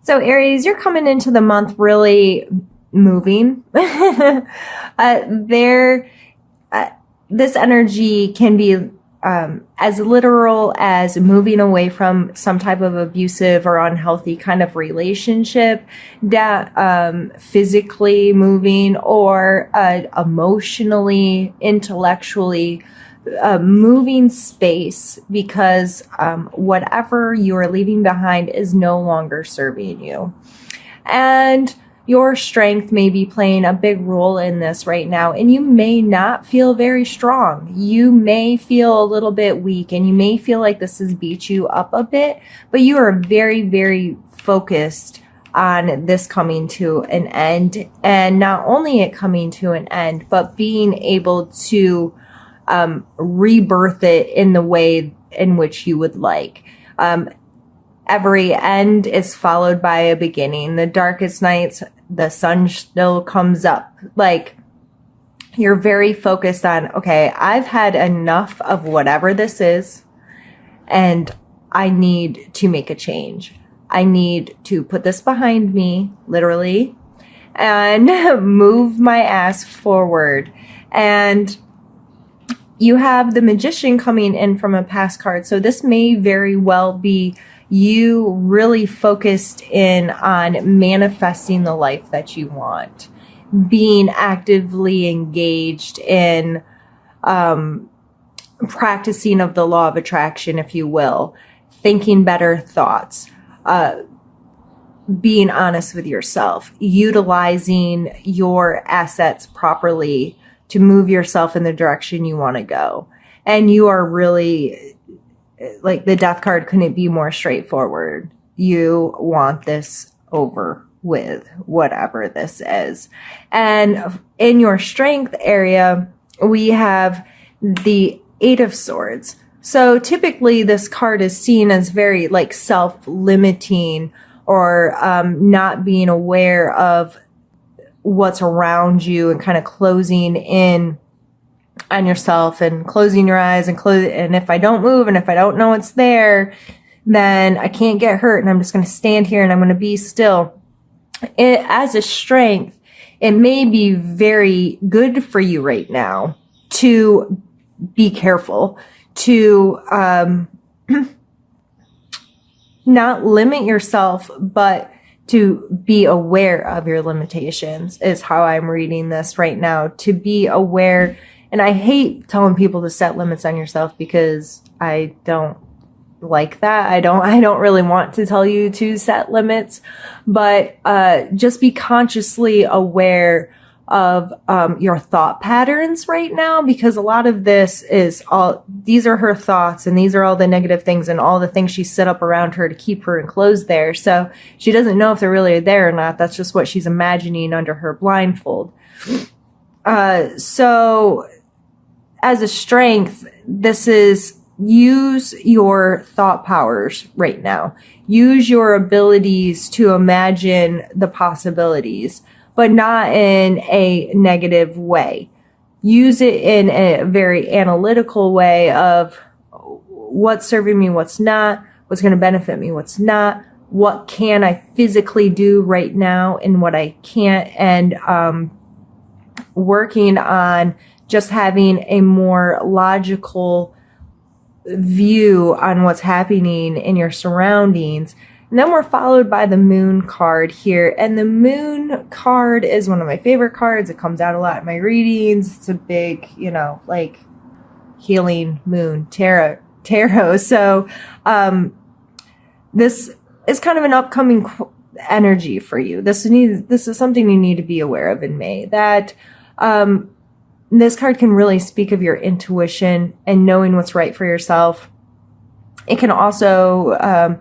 So Aries, you're coming into the month really moving. There, this energy can be as literal as moving away from some type of abusive or unhealthy kind of relationship, that physically moving, or emotionally, intellectually moving space, because whatever you are leaving behind is no longer serving you. And your strength may be playing a big role in this right now, and you may not feel very strong. You may feel a little bit weak, and you may feel like this has beat you up a bit, but you are very, very focused on this coming to an end, and not only it coming to an end, but being able to rebirth it in the way in which you would like. Every end is followed by a beginning. The darkest nights, the sun still comes up. Like, you're very focused on, okay, I've had enough of whatever this is, and I need to make a change. I need to put this behind me, literally, and move my ass forward. And you have the Magician coming in from a past card. So this may very well be you really focused in on manifesting the life that you want, being actively engaged in practicing of the law of attraction, if you will, thinking better thoughts, being honest with yourself, utilizing your assets properly to move yourself in the direction you want to go. And you are really, like, the Death card couldn't be more straightforward. You want this over with, whatever this is. And in your strength area, we have the Eight of Swords. So typically this card is seen as very like self-limiting, or not being aware of what's around you, and kind of closing in on yourself and closing your eyes and if I don't move and if I don't know it's there, then I can't get hurt, and I'm just going to stand here and I'm going to be still. As a strength, it may be very good for you right now to be careful, to not limit yourself, but to be aware of your limitations, is how I'm reading this right now. To be aware. And I hate telling people to set limits on yourself, because I don't like that. I don't really want to tell you to set limits, but just be consciously aware of your thought patterns right now, because a lot of this is these are her thoughts, and these are all the negative things and all the things she set up around her to keep her enclosed there. So she doesn't know if they're really there or not. That's just what she's imagining under her blindfold. So as a strength, this is, use your thought powers right now. Use your abilities to imagine the possibilities, but not in a negative way. Use it in a very analytical way of what's serving me, what's not, what's going to benefit me, what's not, what can I physically do right now and what I can't, and working on just having a more logical view on what's happening in your surroundings. And then we're followed by the Moon card here. And the Moon card is one of my favorite cards. It comes out a lot in my readings. It's a big, like healing moon tarot. So this is kind of an upcoming energy for you. This is something you need to be aware of in May. That this card can really speak of your intuition and knowing what's right for yourself. It can also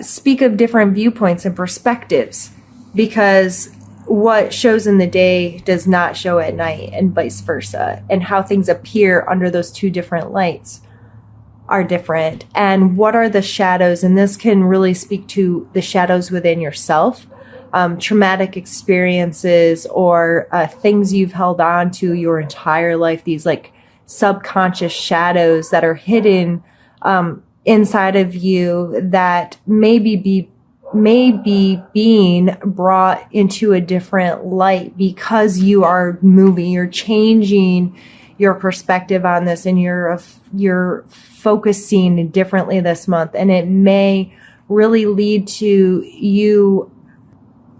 speak of different viewpoints and perspectives, because what shows in the day does not show at night, and vice versa. And how things appear under those two different lights are different. And what are the shadows? And this can really speak to the shadows within yourself. Traumatic experiences, or things you've held on to your entire life, these like subconscious shadows that are hidden inside of you, that maybe may be being brought into a different light because you are moving, you're changing your perspective on this, and you're focusing differently this month. And it may really lead to you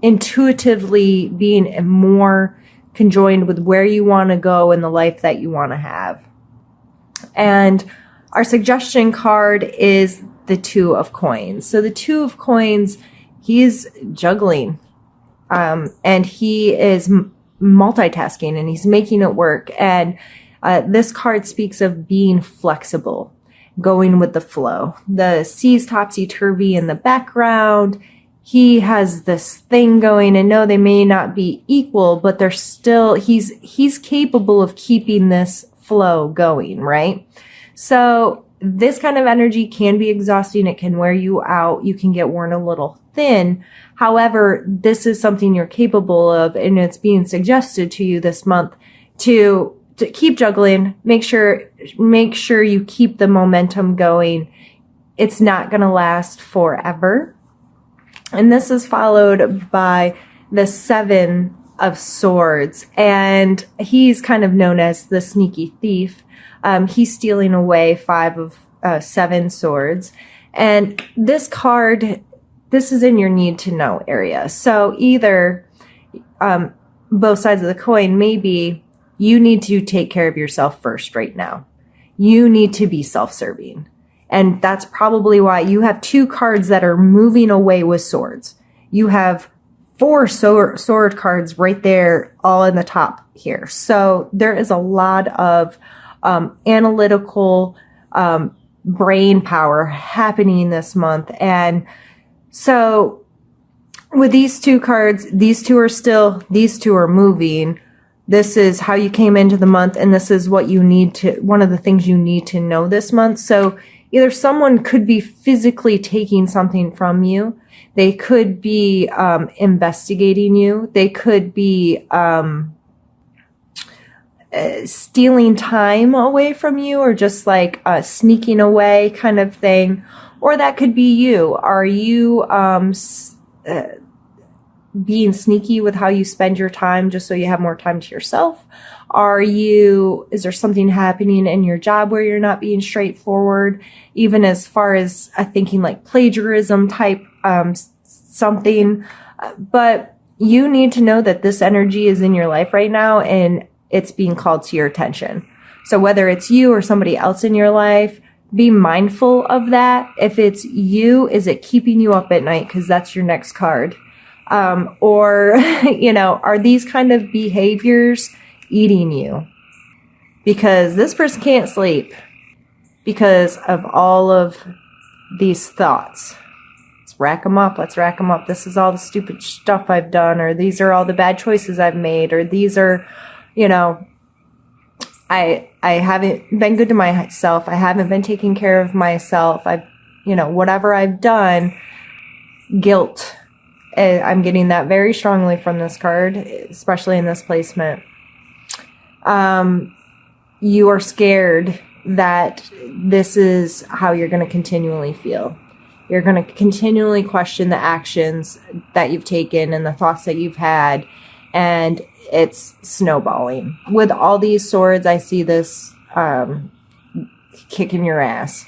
intuitively being more conjoined with where you want to go in the life that you want to have. And our suggestion card is the Two of Coins. So the Two of Coins, he's juggling, and he is multitasking, and he's making it work. And this card speaks of being flexible, going with the flow. The sea's topsy-turvy in the background. He has this thing going, and no, they may not be equal, but they're still, he's capable of keeping this flow going, right? So this kind of energy can be exhausting. It can wear you out. You can get worn a little thin. However, this is something you're capable of, and it's being suggested to you this month to keep juggling. Make sure you keep the momentum going. It's not going to last forever. And this is followed by the Seven of Swords, and he's kind of known as the sneaky thief. He's stealing away 5 of 7 swords. And this card, this is in your need to know area. So either both sides of the coin, maybe you need to take care of yourself first right now. You need to be self-serving. And that's probably why you have 2 cards that are moving away with swords. You have 4 sword cards right there, all in the top here. So there is a lot of analytical brain power happening this month. And so with these 2 cards, these 2 are moving. This is how you came into the month, and this is what you need to, one of the things you need to know this month. So either someone could be physically taking something from you. They could be investigating you. They could be stealing time away from you, or just like sneaking away kind of thing. Or that could be you. Are you being sneaky with how you spend your time just so you have more time to yourself? Is there something happening in your job where you're not being straightforward, even as far as thinking like plagiarism type something? But you need to know that this energy is in your life right now, and it's being called to your attention. So whether it's you or somebody else in your life, be mindful of that. If it's you, is it keeping you up at night? Because that's your next card. Or, are these kind of behaviors eating you? Because this person can't sleep because of all of these thoughts. Let's rack them up. This is all the stupid stuff I've done, or these are all the bad choices I've made, or these are, I haven't been good to myself. I haven't been taking care of myself. Whatever I've done, guilt. I'm getting that very strongly from this card, especially in this placement. You are scared that this is how you're going to continually feel. You're going to continually question the actions that you've taken and the thoughts that you've had, and it's snowballing. With all these swords, I see this kicking your ass.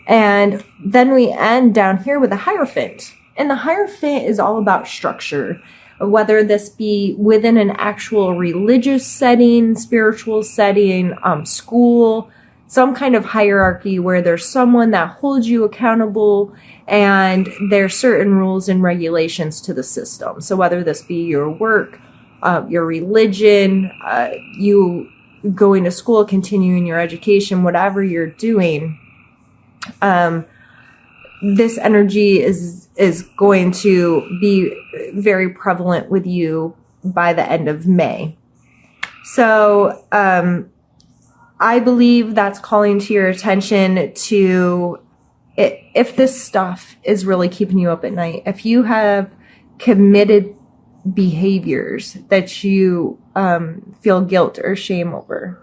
And then we end down here with the Hierophant. And the Hierophant is all about structure, whether this be within an actual religious setting, spiritual setting, school, some kind of hierarchy where there's someone that holds you accountable, and there's certain rules and regulations to the system. So whether this be your work, your religion, you going to school, continuing your education, whatever you're doing, this energy is going to be very prevalent with you by the end of May. So I believe that's calling to your attention to if this stuff is really keeping you up at night, if you have committed behaviors that you feel guilt or shame over,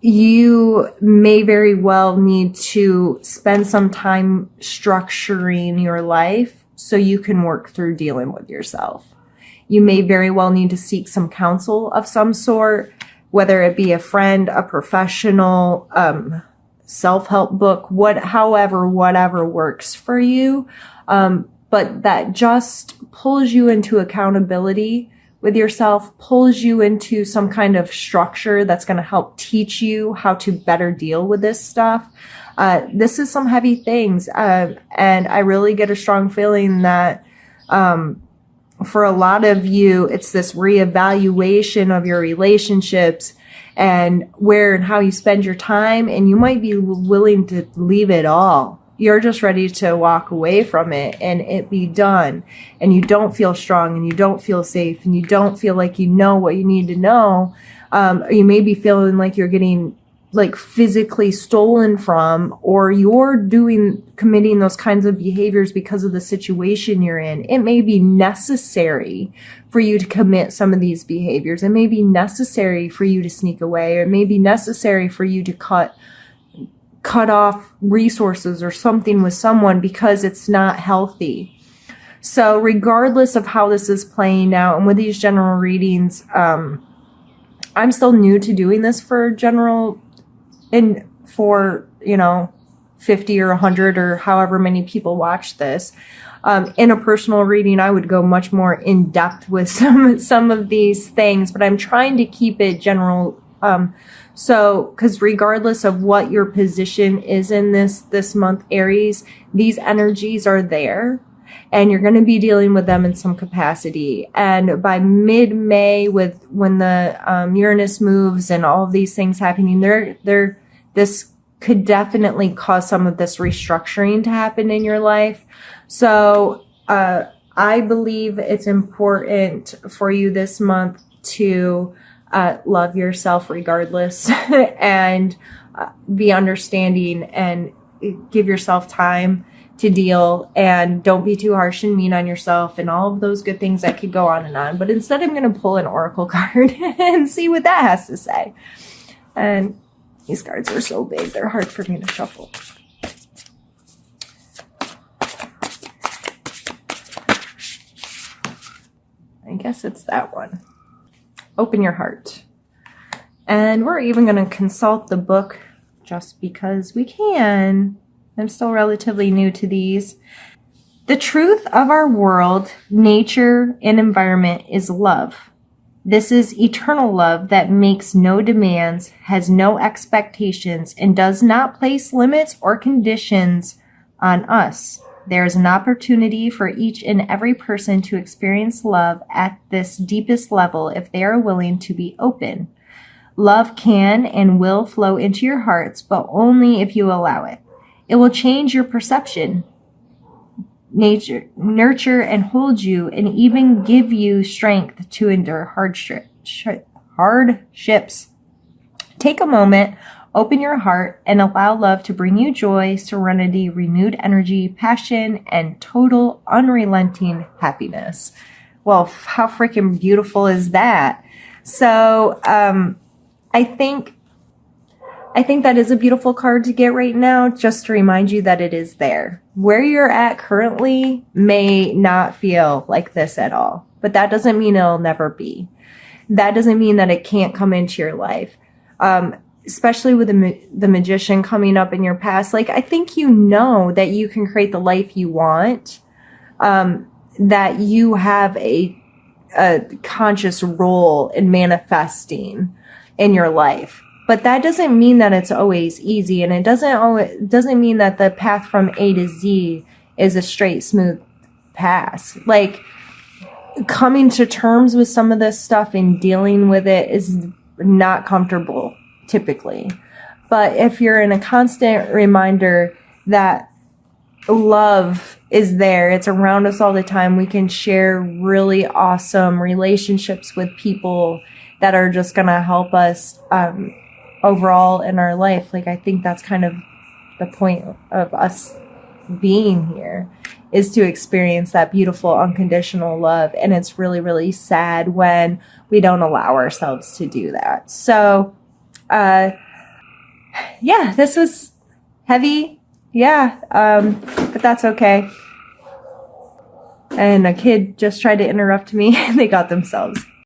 you may very well need to spend some time structuring your life so you can work through dealing with yourself. You may very well need to seek some counsel of some sort, whether it be a friend, a professional, self-help book, whatever works for you. But that just pulls you into accountability with yourself, pulls you into some kind of structure that's going to help teach you how to better deal with this stuff. This is some heavy things. And I really get a strong feeling that, for a lot of you, it's this reevaluation of your relationships and where and how you spend your time. And you might be willing to leave it all. You're just ready to walk away from it and it be done. And you don't feel strong and you don't feel safe and you don't feel like you know what you need to know. Or you may be feeling like you're getting like physically stolen from, or you're committing those kinds of behaviors because of the situation you're in. It may be necessary for you to commit some of these behaviors. It may be necessary for you to sneak away, or it may be necessary for you to cut off resources or something with someone because it's not healthy. So regardless of how this is playing out, and with these general readings, I'm still new to doing this for general, and for, 50 or 100 or however many people watch this. In a personal reading, I would go much more in depth with some of these things, but I'm trying to keep it general. So, because regardless of what your position is in this month, Aries, these energies are there and you're going to be dealing with them in some capacity. And by mid-May, when the Uranus moves and all of these things happening, this could definitely cause some of this restructuring to happen in your life. So, I believe it's important for you this month to love yourself regardless and be understanding and give yourself time to deal, and don't be too harsh and mean on yourself and all of those good things that could go on and on. But instead, I'm going to pull an oracle card and see what that has to say. And these cards are so big, they're hard for me to shuffle. I guess it's that one. Open your heart. And we're even going to consult the book just because we can. I'm still relatively new to these. The truth of our world, nature, and environment is love. This is eternal love that makes no demands, has no expectations, and does not place limits or conditions on us. There is an opportunity for each and every person to experience love at this deepest level if they are willing to be open. Love can and will flow into your hearts, but only if you allow it. It will change your perception, nurture and hold you, and even give you strength to endure hardships. Take a moment, open your heart, and allow love to bring you joy, serenity, renewed energy, passion, and total unrelenting happiness. Well, how freaking beautiful is that? So, I think that is a beautiful card to get right now, just to remind you that it is there. Where you're at currently may not feel like this at all, but that doesn't mean it'll never be. That doesn't mean that it can't come into your life. Especially with the Magician coming up in your past. Like, I think you know that you can create the life you want, that you have a conscious role in manifesting in your life. But that doesn't mean that it's always easy, and it doesn't mean that the path from A to Z is a straight, smooth path. Like, coming to terms with some of this stuff and dealing with it is not comfortable, typically. But if you're in a constant reminder that love is there, it's around us all the time, we can share really awesome relationships with people that are just going to help us, overall in our life. Like, I think that's kind of the point of us being here, is to experience that beautiful unconditional love. And it's really, really sad when we don't allow ourselves to do that. So, yeah, this was heavy. Yeah, but that's okay. And a kid just tried to interrupt me and they got themselves.